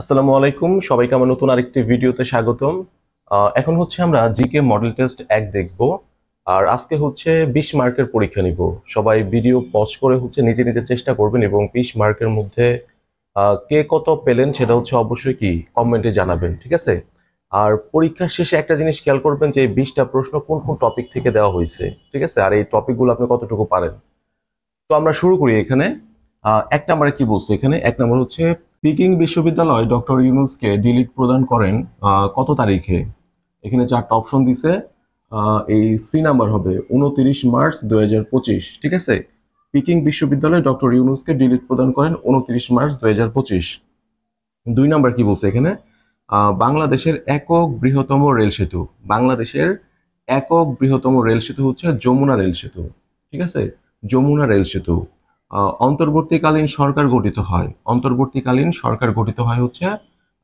আসসালামু আলাইকুম, সবাইকে আমার নতুন আরেকটি ভিডিওতে স্বাগতম। এখন হচ্ছে আমরা জিকে মডেল টেস্ট 1 দেখব। আর আজকে হচ্ছে 20 মার্কের পরীক্ষা নিব। সবাই ভিডিও পজ করে হচ্ছে নিজে নিজে চেষ্টা করবেন এবং 20 মার্কের মধ্যে কে কত পেলেন সেটা হচ্ছে অবশ্যই কি কমেন্টে জানাবেন, ঠিক আছে? আর পরীক্ষার শেষে একটা জিনিস খেয়াল করবেন যে এই 20টা প্রশ্ন কোন কোন টপিক থেকে দেওয়া হয়েছে, ঠিক আছে? আর এই টপিকগুলো আপনি কতটুকু পারেন। তো আমরা শুরু করি এখানে। এক নম্বরে কি বলছে এখানে? এক নম্বর হচ্ছে পিকিং বিশ্ববিদ্যালয় ডক্টর ইউনূসকে ডিলিট প্রদান করেন কত তারিখে? এখানে চারটা অপশন দিছে। এই সি নাম্বার হবে 29 মার্চ 2025, ঠিক আছে? পিকিং বিশ্ববিদ্যালয় ডক্টর ইউনূসকে ডিলিট প্রদান করেন 29 মার্চ 2025। দুই নাম্বার কি বলছে এখানে? বাংলাদেশের একক বৃহত্তম রেল সেতু, বাংলাদেশের একক বৃহত্তম রেল সেতু হচ্ছে যমুনা রেল সেতু, ঠিক আছে? যমুনা রেল সেতু। অন্তর্বর্তীকালীন সরকার গঠিত হয়, অন্তর্বর্তীকালীন সরকার গঠিত হয় হচ্ছে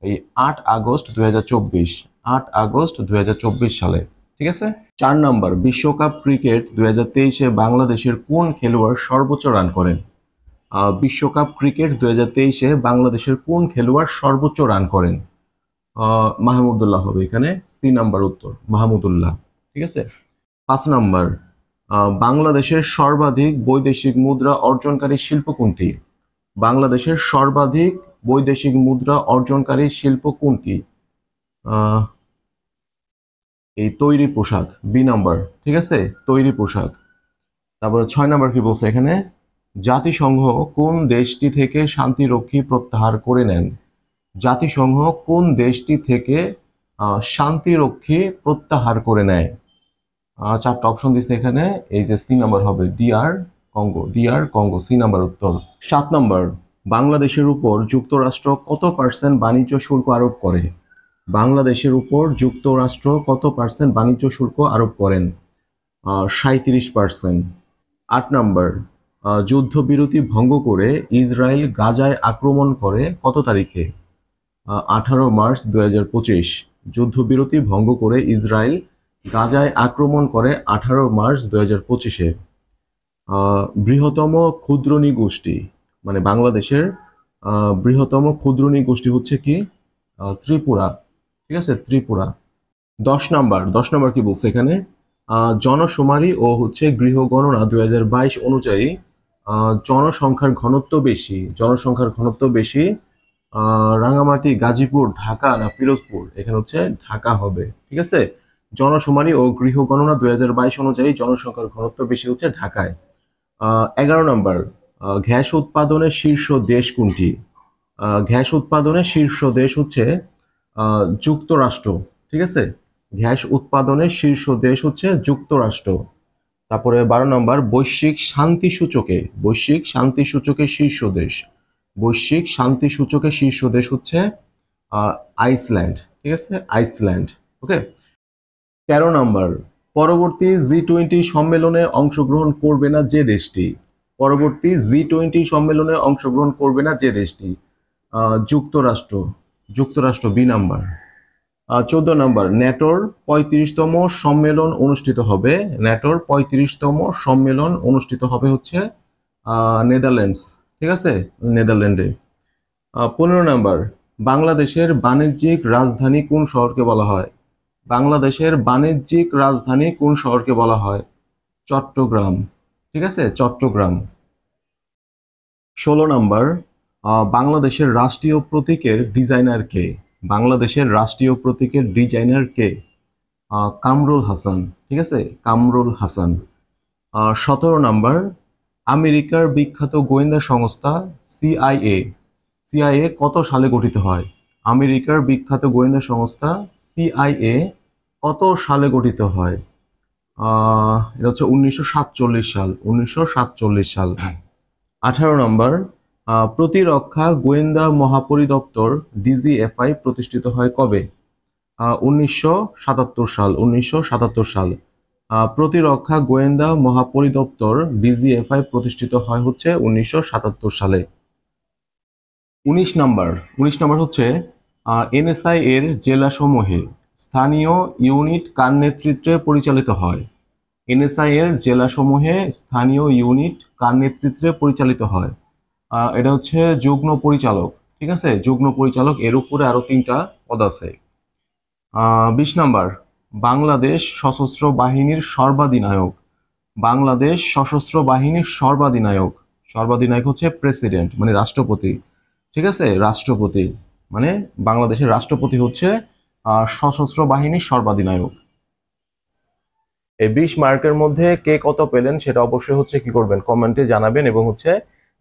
এই 8 আগস্ট 2024, 8 আগস্ট 2024 সালে, ঠিক আছে? চার নাম্বার বিশ্বকাপ ক্রিকেট 2023-এ বাংলাদেশের কোন খেলোয়াড় সর্বোচ্চ রান করেন? বিশ্বকাপ ক্রিকেট 2023-এ বাংলাদেশের কোন খেলোয়াড় সর্বোচ্চ রান করেন? মাহমুদুল্লাহ হবে এখানে সি নাম্বার উত্তর, মাহমুদুল্লাহ, ঠিক আছে? 5 নাম্বার বাংলাদেশের সর্বাধিক বৈদেশিক মুদ্রা অর্জনকারী শিল্প কোনটি? বাংলাদেশের সর্বাধিক বৈদেশিক মুদ্রা অর্জনকারী শিল্প কোনটি? আহ, এই তৈরি পোশাক, বি নাম্বার, ঠিক আছে? তৈরি পোশাক। তারপরে 6 নাম্বার কি বলছে এখানে? জাতিসংঘ কোন দেশটি থেকে শান্তিরক্ষী প্রত্যাহার করে নেন? জাতিসংঘ কোন দেশটি থেকে শান্তিরক্ষী প্রত্যাহার করে নেয়? চারটা অপশন দিচ্ছে এখানে। এই যে সি নাম্বার হবে DR Congo, DR Congo, C number উত্তর। 7 নাম্বার বাংলাদেশের উপর যুক্তরাষ্ট্র কত পার্সেন্ট বাণিজ্য শুল্ক আরোপ করে? বাংলাদেশের উপর যুক্তরাষ্ট্র কত পার্সেন্ট বাণিজ্য শুল্ক আরোপ করেন? 37%। 8 নাম্বার যুদ্ধবিরতি ভঙ্গ করে ইসরায়েল গাজায় আক্রমণ করে কত তারিখে? 18 মার্চ 2025। যুদ্ধবিরতি ভঙ্গ করে ইসরায়েল গাজায় আক্রমণ করে 18 মার্চ 2025-এ। বৃহত্তম ক্ষুদ্রণী গোষ্ঠী, মানে বাংলাদেশের বৃহত্তম ক্ষুদ্রণী গোষ্ঠী হচ্ছে কি? ত্রিপুরা, ঠিক আছে? ত্রিপুরা। 10 নাম্বার কি বলছে এখানে? জনশুমারি ও হচ্ছে গৃহগণনা 2022 অনুযায়ী জনসংখ্যার ঘনত্ব বেশি, জনসংখ্যার ঘনত্ব বেশি রাঙামাটি, গাজীপুর, ঢাকা না পিরোজপুর? এখানে হচ্ছে ঢাকা হবে, ঠিক আছে? জনশুমারি ও গৃহগণনা 2022 অনুযায়ী জনসংখ্যার ঘনত্ব বেশি হচ্ছে ঢাকায়। 11 নাম্বার গ্যাস উৎপাদনের শীর্ষ দেশ কোনটি? গ্যাস উৎপাদনের শীর্ষ দেশ হচ্ছে যুক্তরাষ্ট্র, ঠিক আছে? গ্যাস উৎপাদনের শীর্ষ দেশ হচ্ছে যুক্তরাষ্ট্র। তারপরে 12 নাম্বার বৈশ্বিক শান্তি সূচকে, বৈশ্বিক শান্তি সূচকে শীর্ষ দেশ, বৈশ্বিক শান্তি সূচকে শীর্ষ দেশ হচ্ছে আইসল্যান্ড, ঠিক আছে? আইসল্যান্ড, ওকে। 13 নাম্বার পরবর্তী G20 সম্মেলনে অংশগ্রহণ করবে না যে দেশটি? পরবর্তী G20 সম্মেলনে অংশগ্রহণ করবে না যে দেশটি? যুক্তরাষ্ট্র, যুক্তরাষ্ট্র, বি নাম্বার। 14 নাম্বার ন্যাটোর 35তম সম্মেলন অনুষ্ঠিত হবে, ন্যাটোর 35তম সম্মেলন অনুষ্ঠিত হবে হচ্ছে নেদারল্যান্ডস, ঠিক আছে? নেদারল্যান্ডে। 15 নাম্বার বাংলাদেশের বাণিজ্যিক রাজধানী কোন শহরকে বলা হয়? বাংলাদেশের বাণিজ্যিক রাজধানী কোন শহরকে বলা হয়? চট্টগ্রাম, ঠিক আছে? চট্টগ্রাম। 16 নাম্বার বাংলাদেশের রাষ্ট্রীয় প্রতীকের ডিজাইনার কে? বাংলাদেশের রাষ্ট্রীয় প্রতীকের ডিজাইনার কে? কামরুল হাসান, ঠিক আছে? কামরুল হাসান। 17 নাম্বার আমেরিকার বিখ্যাত গোয়েন্দা সংস্থা সিআইএ, সিআইএ কত সালে গঠিত হয়? আমেরিকার বিখ্যাত গোয়েন্দা সংস্থা সিআইএ কত সালে গঠিত হয়? এটা হচ্ছে 1947 সাল, 1947 সাল। 18 নাম্বার প্রতিরক্ষা গোয়েন্দা মহাপরিদপ্তর ডিজিএফআই প্রতিষ্ঠিত হয় কবে? 1977 সাল, 1977 সাল। প্রতিরক্ষা গোয়েন্দা মহাপরিদপ্তর ডিজিএফআই প্রতিষ্ঠিত হয় হচ্ছে 1977 সালে। 19 নাম্বার, 19 নাম্বার হচ্ছে এনএসআই এর জেলাসমূহে স্থানীয় ইউনিট কার নেতৃত্বে পরিচালিত হয়? এনএসআই এর জেলাসমূহে স্থানীয় ইউনিট কার নেতৃত্বে পরিচালিত হয়? এটা হচ্ছে যুগ্ম পরিচালক, ঠিক আছে, যুগ্ম পরিচালক, এর উপরে আরো 3টা পদ আছে। 20 নাম্বার, বাংলাদেশ সশস্ত্র বাহিনীর সর্বাধিনায়ক। বাংলাদেশ সশস্ত্র বাহিনীর সর্বাধিনায়ক, সর্বাধিনায়ক হচ্ছে প্রেসিডেন্ট মানে রাষ্ট্রপতি। ঠিক আছে, রাষ্ট্রপতি মানে বাংলাদেশের রাষ্ট্রপতি হচ্ছে সশস্ত্র বাহিনীর সর্বাধিনায়ক। এই 20 মার্কের মধ্যে কে কত পেলেন সেটা অবশ্যই হচ্ছে কি করবেন, কমেন্টে জানাবেন। এবং হচ্ছে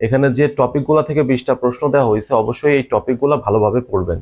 এখানে যে টপিকগুলো থেকে 20টা প্রশ্ন দেওয়া হয়েছে অবশ্যই এই টপিকগুলো ভালোভাবে পড়বেন।